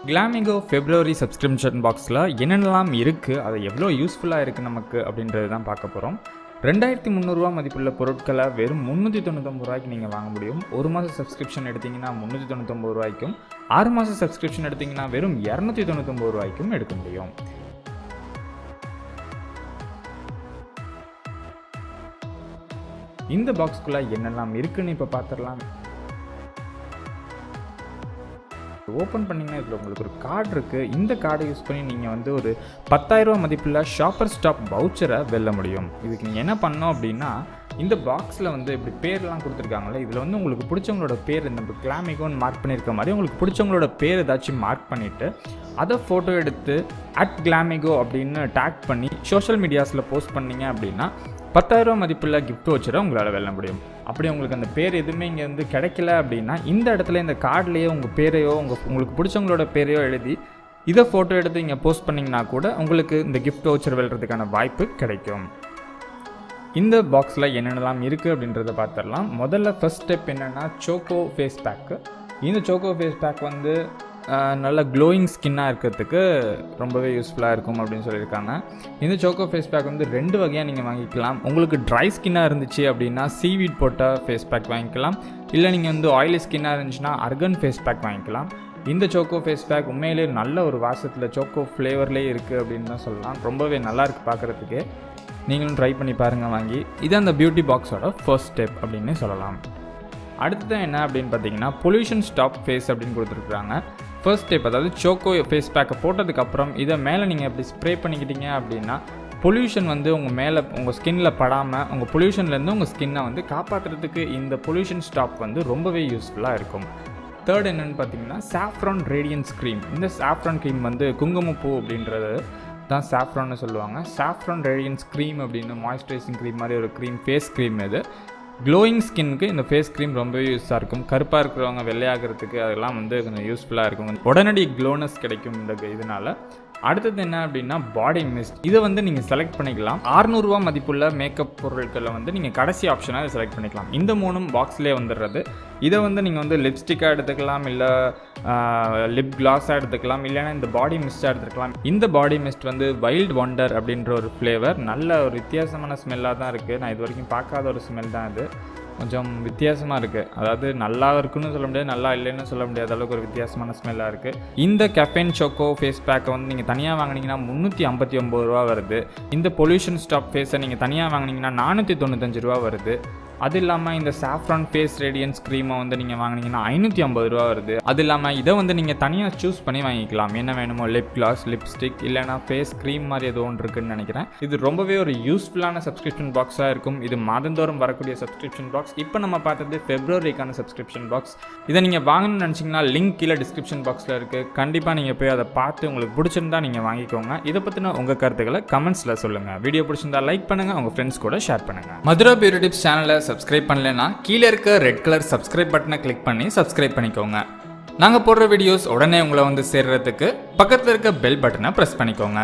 Glamego February subscription boxல என்னென்னலாம் இருக்கு, அது எவ்வளவு யூஸ்ஃபுல்லா இருக்கு நமக்கு அப்படின்றது தான் பார்க்க போறோம். 2300 ரூபாய் மதிப்புள்ள பொருட்களை வெறும் 399 ரூபாய்க்கு நீங்க வாங்க முடியும். ஒரு மாச சப்ஸ்கிரிப்ஷன் எடுத்தீங்கன்னா 399 ரூபாய்க்கும், 6 மாச சப்ஸ்கிரிப்ஷன் எடுத்தீங்கன்னா வெறும் 299 ரூபாய்க்கும் எடுக்க முடியும். இந்த பாக்ஸ்க்குள்ள என்னெல்லாம் இருக்குன்னு இப்ப பார்த்திடலாம். ஓப்பன் பண்ணிங்கன்னா இதில் உங்களுக்கு ஒரு கார்டு இருக்குது. இந்த கார்டை யூஸ் பண்ணி நீங்கள் வந்து ஒரு 10,000 ரூபா மதிப்புள்ள ஷாப்பர் ஸ்டாப் வவுச்சரை வெல்ல முடியும். இதுக்கு நீங்கள் என்ன பண்ணோம் அப்படின்னா, இந்த பாக்ஸில் வந்து இப்படி பேர்லாம் கொடுத்துருக்காங்களே, இதில் வந்து உங்களுக்கு பிடிச்சவங்களோட பேர் இந்த கிளாமிகோன்னு மார்க் பண்ணியிருக்க மாதிரி உங்களுக்கு பிடிச்சவங்களோட பேர் ஏதாச்சும் மார்க் பண்ணிவிட்டு அதை ஃபோட்டோ எடுத்து @Glamego அப்படின்னு டேக் பண்ணி சோஷியல் மீடியாஸில் போஸ்ட் பண்ணிங்க அப்படின்னா 10,000 ரூபா மதிப்புள்ள கிஃப்ட் வவுச்சரை உங்களால் வெல்ல முடியும். அப்படி உங்களுக்கு அந்த பேர் எதுவுமே இங்கே வந்து கிடைக்கல அப்படின்னா இந்த இடத்துல இந்த கார்ட்லேயோ உங்கள் பேரையோ உங்களுக்கு பிடிச்சவங்களோட பேரையோ எழுதி இதை ஃபோட்டோ எடுத்து இங்கே போஸ்ட் பண்ணிங்கன்னா கூட உங்களுக்கு இந்த கிஃப்ட் வவுச்சர் வெல்றதுக்கான வாய்ப்பு கிடைக்கும். இந்த பாக்ஸில் என்னென்னலாம் இருக்குது அப்படின்றத பார்த்துடலாம். முதல்ல ஃபர்ஸ்ட் ஸ்டெப் என்னென்னா Choco ஃபேஸ் பேக்கு. இந்த Choco ஃபேஸ் பேக் வந்து நல்ல க்ளோயிங் ஸ்கின்னாக இருக்கிறதுக்கு ரொம்பவே யூஸ்ஃபுல்லாக இருக்கும் அப்படின்னு சொல்லியிருக்காங்க. இந்த Choco ஃபேஸ் பேக் வந்து 2 வகையாக நீங்கள் வாங்கிக்கலாம். உங்களுக்கு ட்ரை ஸ்கின்னாக இருந்துச்சு அப்படின்னா சீவீட் போட்ட ஃபேஸ் பேக் வாங்கிக்கலாம். இல்லை நீங்கள் வந்து ஆயிலி ஸ்கின்னாக இருந்துச்சுன்னா அர்கன் ஃபேஸ் பேக் வாங்கிக்கலாம். இந்த Choco ஃபேஸ் பேக் உண்மையிலே நல்ல ஒரு வாசத்தில் Choco ஃப்ளேவர்லேயே இருக்குது அப்படின்னு தான் சொல்லலாம். ரொம்பவே நல்லாயிருக்கு பார்க்குறதுக்கு. நீங்களும் ட்ரை பண்ணி பாருங்கள் வாங்கி. இது அந்த பியூட்டி பாக்ஸோட ஃபர்ஸ்ட் ஸ்டெப் அப்படின்னு சொல்லலாம். அடுத்தது என்ன அப்படின்னு பார்த்தீங்கன்னா பொல்யூஷன் ஸ்டாப் ஃபேஸ் அப்படின்னு கொடுத்துருக்குறாங்க. ஃபர்ஸ்ட் ஸ்டெப் அதாவது Choco ஃபேஸ் பேக்கை போட்டதுக்கப்புறம் இதை மேலே நீங்கள் எப்படி ஸ்ப்ரே பண்ணிக்கிட்டீங்க அப்படின்னா பொல்யூஷன் வந்து உங்கள் மேலே உங்கள் ஸ்கின்னில் படாமல் உங்கள் பொல்யூஷன்லேருந்து உங்கள் ஸ்கின்னை வந்து காப்பாற்றுறதுக்கு இந்த பொல்யூஷன் ஸ்டாப் வந்து ரொம்பவே யூஸ்ஃபுல்லாக இருக்கும். தேர்ட் என்னென்னு பார்த்தீங்கன்னா சாஃப்ரான் ரேடியன்ஸ் க்ரீம். இந்த சாஃப்ரான் க்ரீம் வந்து குங்குமப்பூ அப்படின்றது தான் சாஃப்ரான்னு சொல்லுவாங்க. சாஃப்ரான் ரேடியன்ஸ் க்ரீம் அப்படின்னு மாய்ஸ்சரைசிங் க்ரீம் மாதிரி ஒரு க்ரீம், ஃபேஸ் க்ரீம். இது க்ளோயிங் ஸ்கின்னுக்கு இந்த ஃபேஸ் க்ரீம் ரொம்பவே யூஸாக இருக்கும். கருப்பாக இருக்கிறவங்க வெள்ளையாகிறதுக்கு அதெல்லாம் வந்து கொஞ்சம் யூஸ்ஃபுல்லாக இருக்கும். உடனடி க்ளோனஸ் கிடைக்கும் இந்த இதனால். அடுத்தது என்ன அப்படின்னா பாடி மிஸ்ட். இதை வந்து நீங்கள் செலக்ட் பண்ணிக்கலாம். 600 ரூபா மதிப்புள்ள மேக்கப் பொருட்களை வந்து நீங்கள் கடைசி ஆப்ஷனாக செலக்ட் பண்ணிக்கலாம். இந்த 3ம் பாக்ஸ்லேயே வந்துடுறது. இதை வந்து நீங்கள் வந்து லிப்ஸ்டிக்காக எடுத்துக்கலாம், இல்லை லிப் கிளாஸாக எடுத்துக்கலாம், இல்லைன்னா இந்த பாடி மிஸ்ட்டாக எடுத்துக்கலாம். இந்த பாடி மிஸ்ட் வந்து வைல்ட் ஒண்டர் அப்படின்ற ஒரு ஃப்ளேவர். நல்ல ஒரு வித்தியாசமான ஸ்மெல்லாக தான் இருக்குது. நான் இது வரைக்கும் பார்க்காத ஒரு ஸ்மெல் தான் இது. கொஞ்சம் வித்தியாசமாக இருக்குது. அதாவது நல்லா இருக்குன்னு சொல்ல முடியாது, நல்லா இல்லைன்னு சொல்ல முடியாத அளவுக்கு ஒரு வித்தியாசமான ஸ்மெல்லாக இருக்குது. இந்த Mcaffine Choco ஃபேஸ் பேக்கை வந்து நீங்கள் தனியாக வாங்கினீங்கன்னா 359 ரூபா வருது. இந்த பொல்யூஷன் ஸ்டாப் ஃபேஸை நீங்கள் தனியாக வாங்கினீங்கன்னா 495 ரூபா வருது. அது இல்லாமல் இந்த சாஃப்ரான் ஃபேஸ் ரேடியன்ஸ் க்ரீமை வந்து நீங்கள் வாங்கினீங்கன்னா 550 ரூபா வருது. அது இல்லாமல் இதை வந்து நீங்கள் தனியாக சூஸ் பண்ணி வாங்கிக்கலாம். என்ன வேணுமோ லிப் கிளாஸ், லிப்ஸ்டிக், இல்லைனா ஃபேஸ் க்ரீம் மாதிரி ஏதோ ஒன்று இருக்குன்னு நினைக்கிறேன். இது ரொம்பவே ஒரு யூஸ்ஃபுல்லான சப்ஸ்கிரிப்ஷன் பாக்ஸாக இருக்கும். இது மாதந்தோறும் வரக்கூடிய சப்ஸ்கிரிப்ஷன் பாக்ஸ். இப்போ நம்ம பார்த்தது ஃபெப்ரவரிக்கான சப்ஸ்கிரிப்ஷன் பாக்ஸ். இதை நீங்கள் வாங்கணும்னு நினச்சிங்கன்னா லிங்க் கீழே டிஸ்கிரிப்ஷன் பாக்ஸில் இருக்குது. கண்டிப்பாக நீங்கள் போய் அதை பார்த்து உங்களுக்கு பிடிச்சிருந்தா நீங்கள் வாங்கிக்கோங்க. இதை பற்றின உங்கள் கருத்துக்களை கமெண்ட்ஸில் சொல்லுங்கள். வீடியோ பிடிச்சிருந்தா லைக் பண்ணுங்கள், உங்கள் ஃப்ரெண்ட்ஸ் கூட ஷேர் பண்ணுங்கள். மதுரா பியூட்டி டிப்ஸ் சேனலை சப்ஸ்கிரைப் பண்ணலைன்னா கீழே இருக்க ரெட் கலர் சப்ஸ்கிரைப் பட்டனை கிளிக் பண்ணி சப்ஸ்கிரைப் பண்ணிக்கோங்க. நாங்கள் போடுற வீடியோஸ் உடனே உங்களை வந்து சேர்றதுக்கு பக்கத்தில் இருக்க பெல் பட்டனை ப்ரெஸ் பண்ணிக்கோங்க.